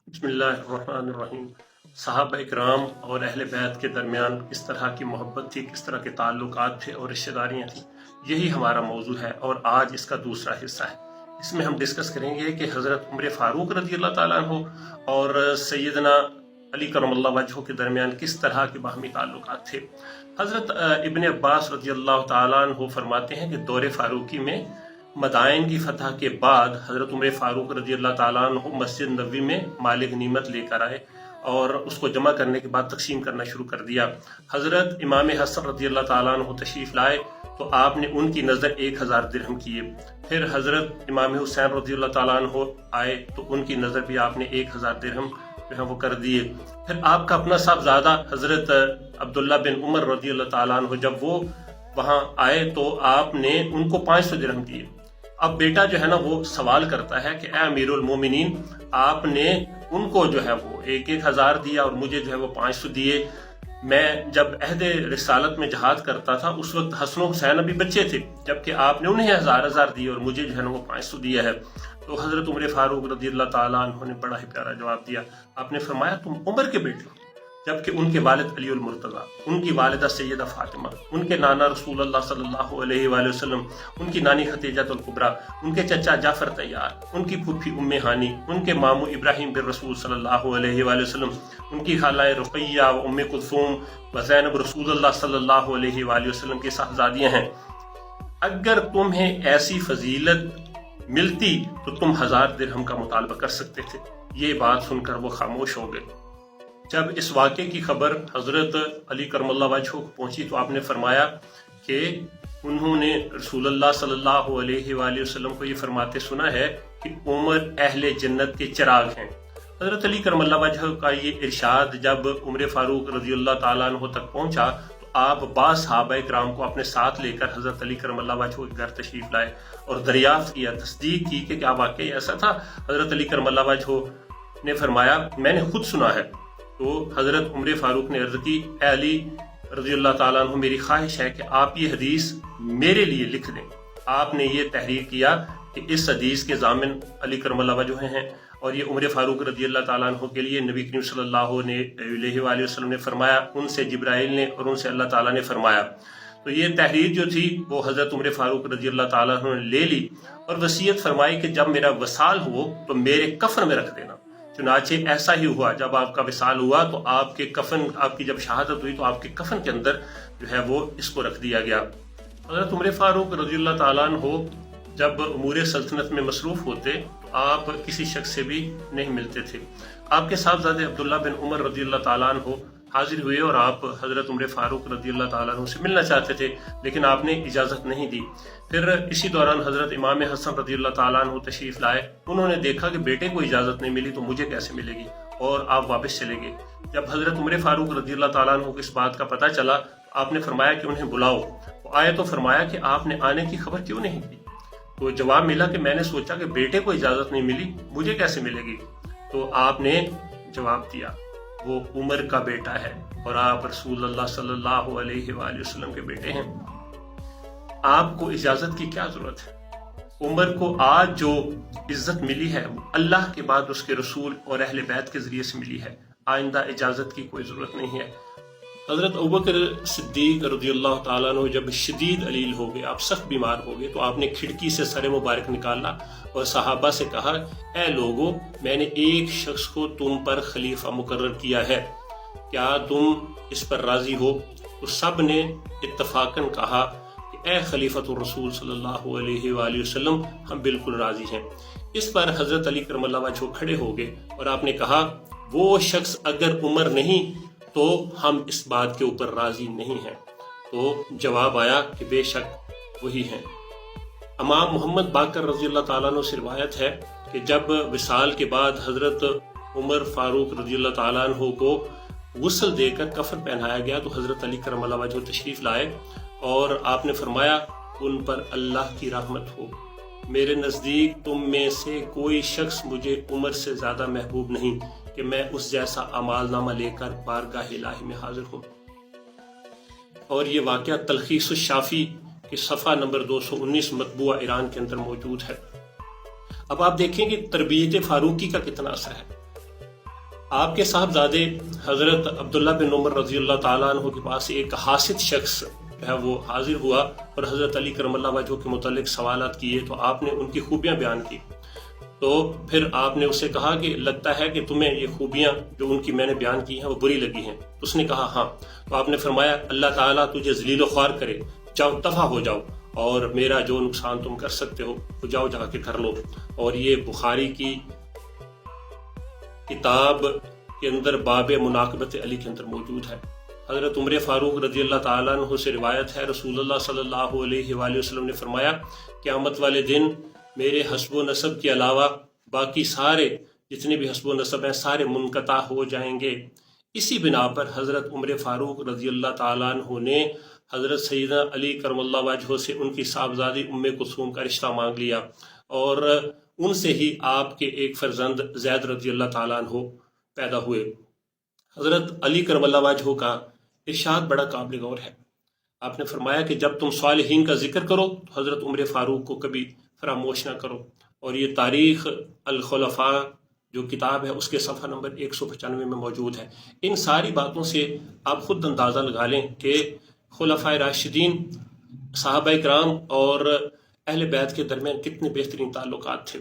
बिस्मिल्लाहिर्रहमानिर्रहीम। सहाबा इकराम और अहले बैत के दरमियान किस तरह की मोहब्बत थी, किस तरह के ताल्लुकात थे और रिश्तेदारियाँ थीं, यही हमारा मौजू है और आज इसका दूसरा हिस्सा है। इसमें हम डिस्कस करेंगे कि हज़रत उमर फ़ारूक रज़ी अल्लाह ताला अन्हु और सैयदना अली करमल्लाहु वजहू के दरमियान किस तरह के बाहमी ताल्लुकात थे। हज़रत इब्न अब्बास रज़ी अल्लाह ताला अन्हु फरमाते हैं कि दौरे फ़ारूकी में मदाइन की फतह के बाद हज़रत उमर फ़ारूक रज़ी अल्लाह ताला अन्हु मस्जिद नबवी में माल गनीमत लेकर आए और उसको जमा करने के बाद तकसीम करना शुरू कर दिया। हज़रत इमाम हसन रज़ी अल्लाह ताला अन्हु तशरीफ़ लाए तो आपने उनकी नज़र 1000 दिरहम किए। फिर हज़रत इमाम हुसैन रज़ी अल्लाह ताला अन्हु आए तो उनकी नज़र भी आपने 1000 दिरहम जो है वो कर दिए। फिर आपका अपना साहबजादा हज़रत अब्दुल्ला बिन उमर रज़ी अल्लाह ताला अन्हु जब वो वहाँ आए तो आपने उनको 500 दिरहम दिए। अब बेटा जो है ना वो सवाल करता है कि ए अमीरुल मोमिनीन, आपने उनको जो है वो 1000 दिया और मुझे जो है वो 500 दिए। मैं जब अहदे रिसालत में जहाद करता था उस वक्त हसन हुसैन अभी बच्चे थे, जबकि आपने उन्हें 1000 दिए और मुझे जो है ना वो 500 दिया है। तो हज़रत उमर फ़ारूक रज़ी अल्लाह ताला अन्हु ने बड़ा ही प्यारा जवाब दिया। आपने फरमाया तुम उमर के बेटे हो, जबकि उनके वालिद अली उल मुर्तज़ा, उनकी वालिदा सैयदा फ़ातिमा, उनके नाना रसूलुल्लाह सल्लल्लाहु अलैहि वसल्लम, उनकी नानी खदीजतुल कुबरा, उनके चचा जाफ़र तैयार, उनकी फूफी उम्मे हानी, उनके मामू इब्राहिम बिन रसूल सल्लल्लाहु अलैहि वसल्लम, उनकी खाला रुक़ैया व उम्मे कुलसूम व ज़ैनब रसूलुल्लाह सल्लल्लाहु अलैहि वसल्लम की साहबजादियाँ हैं। अगर तुम्हें ऐसी फजीलत मिलती तो तुम 1000 दिरहम का मुतालबा कर सकते थे। ये बात सुनकर वो खामोश हो गए। जब इस वाक़े की खबर हज़रत अली करमल्लाहु वजहू को पहुंची तो आपने फरमाया कि उन्होंने रसूलुल्लाह सल्लल्लाहु अलैहि वसल्लम को ये फरमाते सुना है कि उमर अहले जन्नत के चिराग हैं। हज़रत अली करमल्लाहु वजहू का ये इरशाद जब उमर फ़ारूक रज़ी अल्लाह ताला अन्हु तक पहुंचा तो आप बाज़ सहाबा इकराम को अपने साथ लेकर हज़रत अली करमल्लाहु वजहू के घर तशरीफ़ लाए और दरियाफ्त किया, तस्दीक की कि क्या वाकई ऐसा था। हज़रत अली करमल्लाहु वजहू ने फरमाया मैंने खुद सुना है। तो हज़रत उमर फ़ारूक ने अर्ज़ की, ए अली रज़ी अल्लाह ताला अन्हु, मेरी ख्वाहिश है कि आप ये हदीस मेरे लिए लिख दें। आपने ये तहरीर किया कि इस हदीस के ज़ामिन अली करमल्लाहु वजहू हैं और ये उमर फ़ारूक रज़ी अल्लाह ताला अन्हु के लिए नबी करीम सल्लल्लाहु अलैहि वसल्लम ने फरमाया, उनसे जिब्राइल ने और उनसे अल्लाह ताला ने फरमाया। तो ये तहरीर जो थी वो हज़रत उमर फ़ारूक रज़ी अल्लाह ताला अन्हु ने ले ली और वसीयत फरमाई कि जब मेरा वसाल हो तो मेरे कफन में रख देना। चुनाचे ऐसा ही हुआ, जब आपका विसाल हुआ तो आपके कफन, आपकी जब शहादत हुई तो आपके कफन के अंदर जो है वो इसको रख दिया गया। हज़रत उमर फ़ारूक रज़ी अल्लाह ताला अन्हु जब उमूर सल्तनत में मसरूफ़ होते तो आप किसी शख्स से भी नहीं मिलते थे। आपके साहबजादे अब्दुल्ला बिन उमर रज़ी अल्लाह ताला अन्हु हाजिर हुए और आप हज़रत उमर फ़ारूक रज़ी अल्लाह ताला अन्हु से मिलना चाहते थे, लेकिन आपने इजाज़त नहीं दी। फिर इसी दौरान हज़रत इमाम हसन रज़ी अल्लाह ताला अन्हु तशरीफ़ लाए। उन्होंने देखा कि बेटे को इजाज़त नहीं मिली तो मुझे कैसे मिलेगी, और आप वापस चले गए। जब हज़रत उमर फ़ारूक रज़ी अल्लाह ताला अन्हु को इस बात का पता चला तो आपने फरमाया कि उन्हें बुलाओ। वो आए तो फरमाया कि आपने आने की खबर क्यों नहीं दी। तो जवाब मिला कि मैंने सोचा कि बेटे को इजाज़त नहीं मिली, मुझे कैसे मिलेगी। तो आपने जवाब दिया वो उमर का बेटा है और आप रसूलुल्लाह सल्लल्लाहु अलैहि वसल्लम के बेटे हैं, आपको इजाज़त की क्या ज़रूरत है। उमर को आज जो इज्जत मिली है वो अल्लाह के बाद उसके रसूल और अहले बैत के ज़रिए से मिली है, आइंदा इजाज़त की कोई ज़रूरत नहीं है। हज़रत अबू बकर सिद्दीक रज़ियल्लाहु ताला अन्हु जब शदीद अलील हो गए, आप सख्त बीमार हो गए, तो आपने खिड़की से सर मुबारक निकाला और सहाबा से कहा, ए लोगो, मैंने एक शख्स को तुम पर खलीफा मुकर्रर किया है, क्या तुम इस पर राजी हो। तो सब ने इत्तफाकन कहा कि ए खलीफतुर रसूल सल्लल्लाहु अलैहि वसल्लम, हम बिल्कुल राजी हैं। इस पर हज़रत अली करमल्लाहु वजहू खड़े हो गए और आपने कहा, वो शख्स अगर उमर नहीं तो हम इस बात के ऊपर राजी नहीं हैं। तो जवाब आया कि बेशक वही हैं। इमाम मोहम्मद बाकर रज़ी अल्लाह ताला अन्हु से रिवायत है कि जब विसाल के बाद हज़रत उमर फ़ारूक रज़ी अल्लाह ताला अन्हु को गुस्ल देकर कफन पहनाया गया तो हज़रत अली करमल्लाहु वजहू तशरीफ़ लाए और आपने फरमाया, उन पर अल्लाह की रहमत हो। मेरे नज़दीक तुम में से कोई शख्स मुझे उमर से ज़्यादा महबूब नहीं कि मैं उस जैसा अमालनामा लेकर बारगाह इलाही में हाजिर हूँ। और ये वाक़या तलखीस शाफ़ी कि सफ़ा नंबर 219 मतबूआ ईरान के अंदर मौजूद है। अब आप देखें कि तरबियत फारूकी का कितना असर है। آپ کے صاحبزادے حضرت عبداللہ بن عمر رضی اللہ تعالیٰ عنہ کے پاس ایک حاسد شخص ہے وہ حاضر ہوا اور حضرت علی کرم اللہ وجہہ کے متعلق سوالات کیے، تو آپ نے ان کی خوبیاں بیان کی۔ تو پھر آپ نے اسے کہا کہ لگتا ہے کہ تمہیں یہ خوبیاں جو ان کی میں نے بیان کی ہیں وہ بری لگی ہیں۔ اس نے کہا ہاں۔ تو آپ نے فرمایا اللہ تعالیٰ تجھے ذلیل و خوار کرے، جاؤ دفع ہو جاؤ، اور میرا جو نقصان تم کر سکتے ہو وہ جاؤ جا کے کر لو۔ اور یہ بخاری کی کتاب کے اندر باب مناقبت علی کے اندر موجود ہے۔ حضرت عمر فاروق رضی اللہ تعالیٰ عنہ سے روایت ہے، رسول اللہ صلی اللہ علیہ وآلہ وسلم نے فرمایا قیامت والے دن میرے حسب و نسب کے علاوہ باقی سارے جتنے بھی حسب و نسب ہیں سارے منقطع ہو جائیں گے۔ اسی بنا پر حضرت عمر فاروق رضی اللہ تعالیٰ عنہ نے حضرت سیدنا علی کرم اللہ وجہہ سے ان کی صاحبزادی ام کلثوم کا رشتہ مانگ لیا، اور ان سے ہی آپ کے ایک فرزند زید رضی اللہ تعالیٰ عنہ پیدا ہوئے۔ حضرت علی کرم اللہ وجہہ کا ارشاد بڑا قابل غور ہے۔ آپ نے فرمایا کہ جب تم صالحین کا ذکر کرو تو حضرت عمر فاروق کو کبھی فراموش نہ کرو، اور یہ تاریخ الخلفاء جو کتاب ہے اس کے صفحہ نمبر 195 میں موجود ہے۔ ان ساری باتوں سے آپ خود اندازہ لگا لیں کہ خلفائے راشدین، صحابہ کرام اور اہل بیت کے درمیان کتنے بہترین تعلقات تھے۔